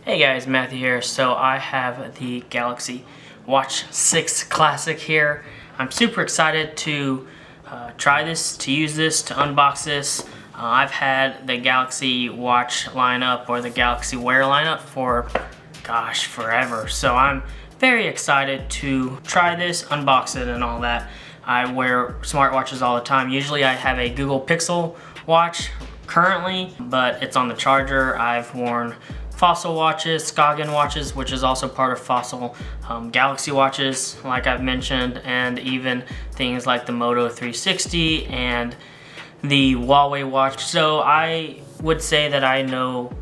Hey guys, Matthew here. So I have the Galaxy Watch 6 Classic here. I'm super excited to try this, to use this, to unbox this. I've had the Galaxy Watch lineup or the Galaxy Wear lineup for, gosh, forever. So I'm very excited to try this, unbox it and all that. I wear smartwatches all the time. Usually I have a Google Pixel watch currently, but it's on the charger. I've worn Fossil watches, Skagen watches, which is also part of Fossil, Galaxy watches, like I've mentioned, and even things like the Moto 360 and the Huawei watch. So I would say that I know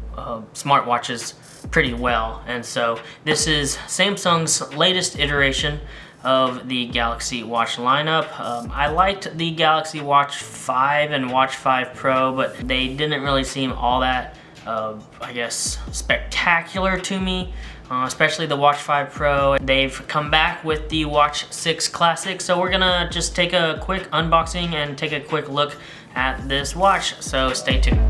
smartwatches pretty well, and so this is Samsung's latest iteration of the Galaxy Watch lineup. I liked the Galaxy Watch 5 and Watch 5 Pro, but they didn't really seem all that I guess spectacular to me, especially the Watch 5 Pro. They've come back with the Watch 6 Classic, so we're gonna just take a quick unboxing and take a quick look at this watch, so stay tuned.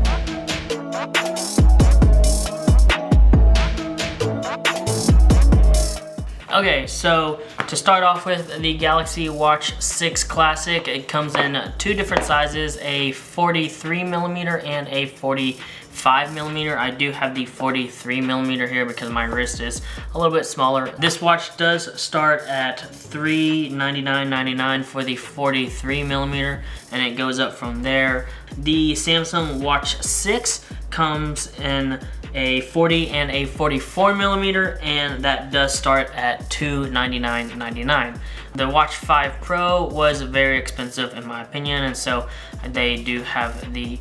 Okay, so to start off with the Galaxy Watch 6 Classic, it comes in two different sizes, a 43mm and a 45mm. I do have the 43mm here because my wrist is a little bit smaller. This watch does start at $399.99 for the 43mm, and it goes up from there. The Samsung Watch 6 comes in a 40 and a 44mm, and that does start at $299.99. The Watch 5 Pro was very expensive in my opinion, and so they do have the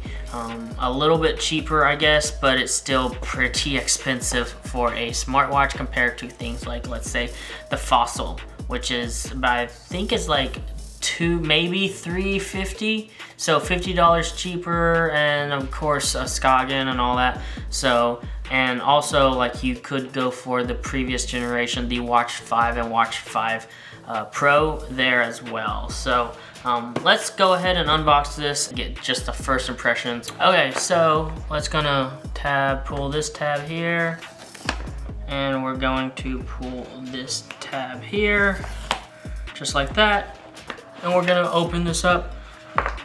a little bit cheaper, I guess, but it's still pretty expensive for a smartwatch compared to things like, let's say, the Fossil, which is, I think it's like maybe $350, so $50 cheaper, and of course a Skagen and all that. So, and also like you could go for the previous generation, the Watch 5 and Watch 5 Pro there as well. So let's go ahead and unbox this, get just the first impressions. Okay, so let's pull this tab here, and we're going to pull this tab here, just like that. And we're gonna open this up.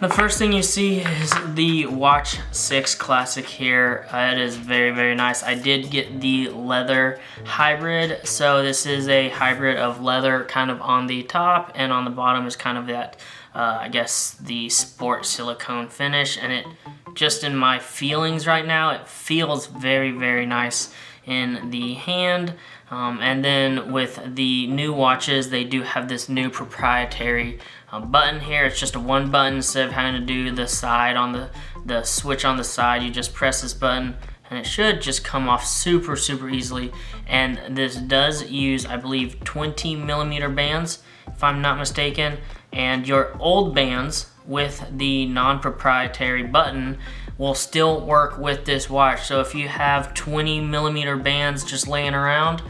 The first thing you see is the Watch 6 Classic here. It is very, very nice. I did get the leather hybrid. So this is a hybrid of leather kind of on the top, and on the bottom is kind of that, I guess, the sport silicone finish. And it, just in my feelings right now, it feels very, very nice in the hand. And then with the new watches, they do have this new proprietary button here. It's just a one button instead of having to do the side on the switch on the side. You just press this button and it should just come off super, super easily. And this does use, I believe, 20mm bands, if I'm not mistaken. And your old bands with the non-proprietary button will still work with this watch. So if you have 20mm bands just laying around,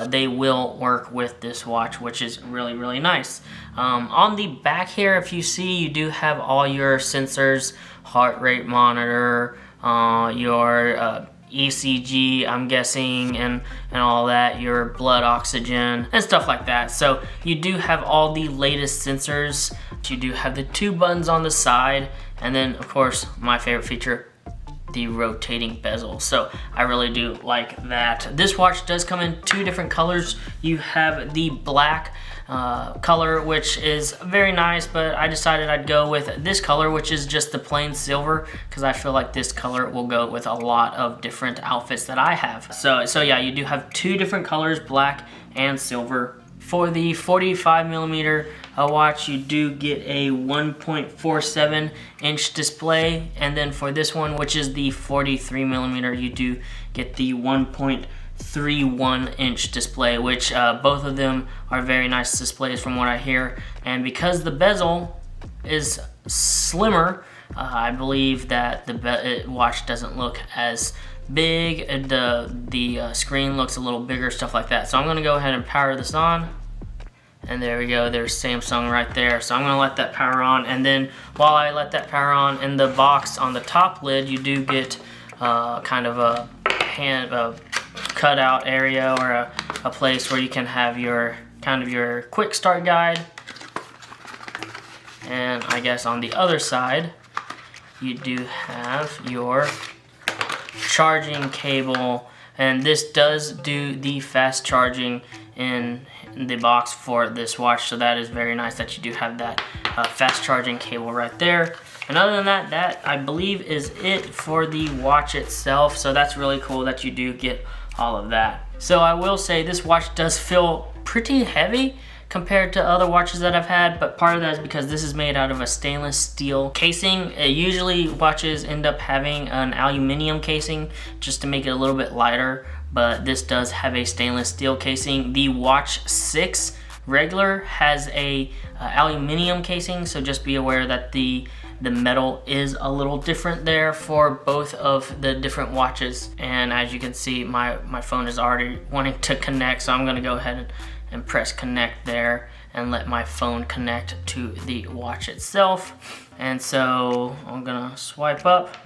they will work with this watch, which is really, really nice. On the back here, if you see, you do have all your sensors, heart rate monitor, your ECG, I'm guessing, and all that, your blood oxygen and stuff like that. So you do have all the latest sensors. You do have the two buttons on the side, and then of course my favorite feature, the rotating bezel. So I really do like that. This watch does come in two different colors. You have the black color, which is very nice, but I decided I'd go with this color, which is just the plain silver, because I feel like this color will go with a lot of different outfits that I have. So yeah, you do have two different colors, black and silver. For the 45mm watch, you do get a 1.47 inch display, and then for this one, which is the 43mm, you do get the 1.31 inch display, which both of them are very nice displays from what I hear. And because the bezel is slimmer, I believe that the watch doesn't look as big. The screen looks a little bigger, stuff like that. So I'm gonna go ahead and power this on. And there we go, there's Samsung right there. So I'm gonna let that power on, and then while I let that power on, in the box on the top lid, you do get kind of a cutout area or a place where you can have your kind of your quick start guide. And I guess on the other side, you do have your charging cable, and this does do the fast charging in the box for this watch, so that is very nice that you do have that fast charging cable right there. And other than that, that I believe is it for the watch itself, so that's really cool that you do get all of that. So I will say this watch does feel pretty heavy compared to other watches that I've had, but part of that is because this is made out of a stainless steel casing. Usually watches end up having an aluminum casing just to make it a little bit lighter, but this does have a stainless steel casing. The Watch 6 regular has a aluminum casing, so just be aware that the metal is a little different there for both of the different watches. And as you can see, my phone is already wanting to connect, so I'm gonna go ahead and press connect there and let my phone connect to the watch itself. And so I'm gonna swipe up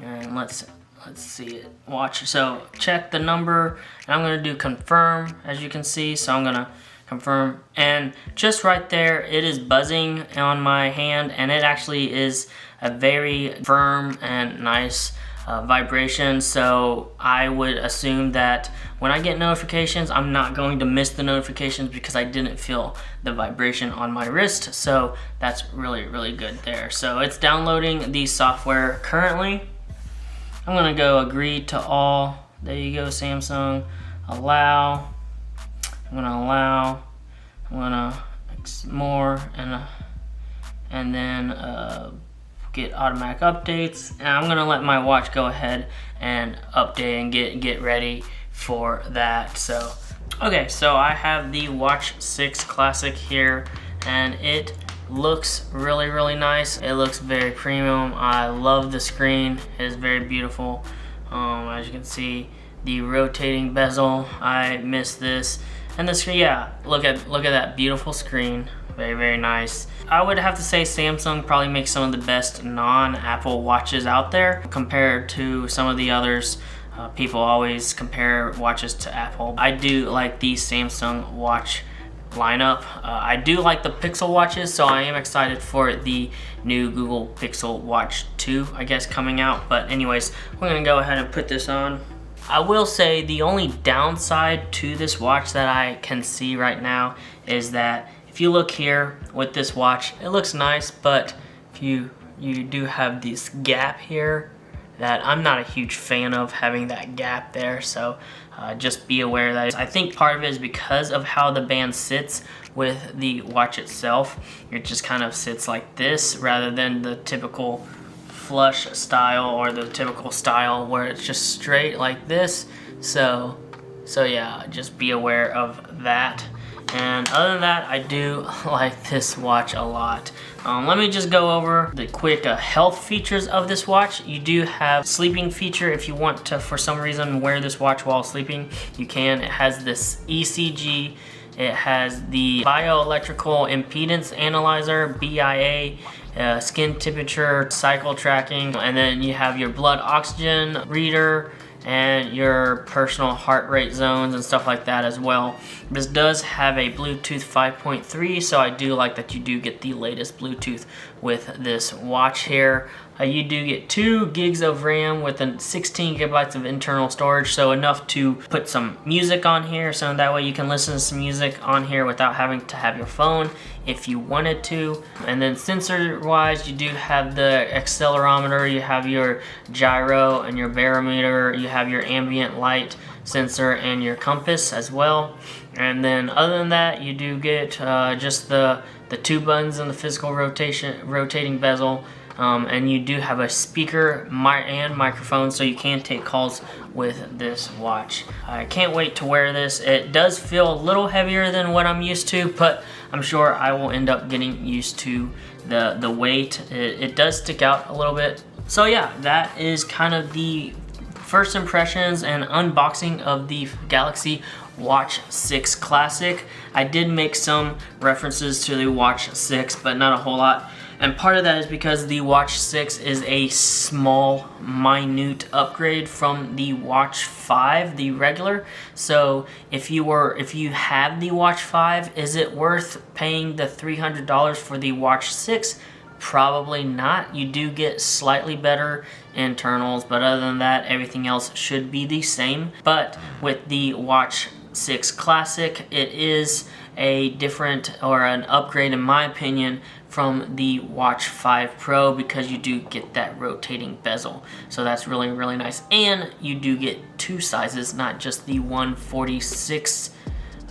and let's see it watch. So check the number and I'm gonna do confirm, as you can see. So I'm gonna confirm, and just right there it is buzzing on my hand, and it actually is a very firm and nice vibration. So I would assume that when I get notifications, I'm not going to miss the notifications because I didn't feel the vibration on my wrist. So that's really, really good there. So it's downloading the software currently. I'm gonna go agree to all. There you go, Samsung. Allow. I'm gonna allow. I'm gonna more and then get automatic updates, and I'm gonna let my watch go ahead and update and get ready for that. So okay, so I have the Watch 6 Classic here, and it looks really, really nice. It looks very premium. I love the screen. It is very beautiful. As you can see, the rotating bezel, I miss this. And the screen, yeah, look at that beautiful screen. Very, very nice. I would have to say Samsung probably makes some of the best non-Apple watches out there compared to some of the others. People always compare watches to Apple. I do like the Samsung watch lineup. I do like the Pixel watches, so I am excited for the new Google Pixel Watch 2, I guess, coming out. But anyways, we're gonna go ahead and put this on. I will say the only downside to this watch that I can see right now is that if you look here with this watch, it looks nice, but if you do have this gap here that I'm not a huge fan of, having that gap there. So just be aware of that. I think part of it is because of how the band sits with the watch itself. It just kind of sits like this rather than the typical flush style or the typical style where it's just straight like this. So yeah, just be aware of that. And other than that, I do like this watch a lot. Let me just go over the quick health features of this watch. You do have sleeping feature. If you want to, for some reason, wear this watch while sleeping, you can. It has this ECG. It has the bioelectrical impedance analyzer, BIA, skin temperature, cycle tracking, and then you have your blood oxygen reader and your personal heart rate zones and stuff like that as well. This does have a Bluetooth 5.3, so I do like that you do get the latest Bluetooth with this watch here. You do get 2 gigs of RAM with 16 gigabytes of internal storage, so enough to put some music on here, so that way you can listen to some music on here without having to have your phone if you wanted to. And then sensor wise, you do have the accelerometer, you have your gyro and your barometer, you have your ambient light sensor and your compass as well. And then other than that, you do get just the 2 buttons and the physical rotating bezel. And you do have a speaker and microphone, so you can take calls with this watch. I can't wait to wear this. It does feel a little heavier than what I'm used to, but I'm sure I will end up getting used to the weight. It does stick out a little bit. So yeah, that is kind of the first impressions and unboxing of the Galaxy Watch 6 Classic. I did make some references to the Watch 6, but not a whole lot. And part of that is because the Watch 6 is a small, minute upgrade from the Watch 5, the regular. So if you have the Watch 5, is it worth paying the $300 for the Watch 6? Probably not. You do get slightly better internals, but other than that, everything else should be the same. But with the Watch 6 Classic, it is a different, or an upgrade in my opinion, from the Watch 5 Pro, because you do get that rotating bezel. So that's really, really nice. And you do get two sizes, not just the 146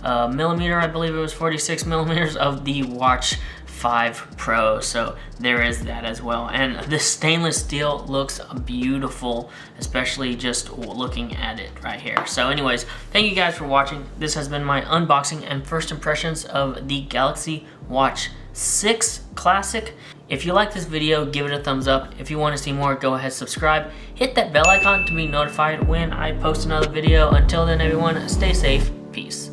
millimeter, I believe it was 46 millimeters of the Watch 5 Pro. So there is that as well. And the stainless steel looks beautiful, especially just looking at it right here. So anyways, thank you guys for watching. This has been my unboxing and first impressions of the Galaxy Watch 6 Classic. If you like this video, give it a thumbs up. If you want to see more, go ahead, subscribe. Hit that bell icon to be notified when I post another video. Until then, everyone, stay safe. Peace.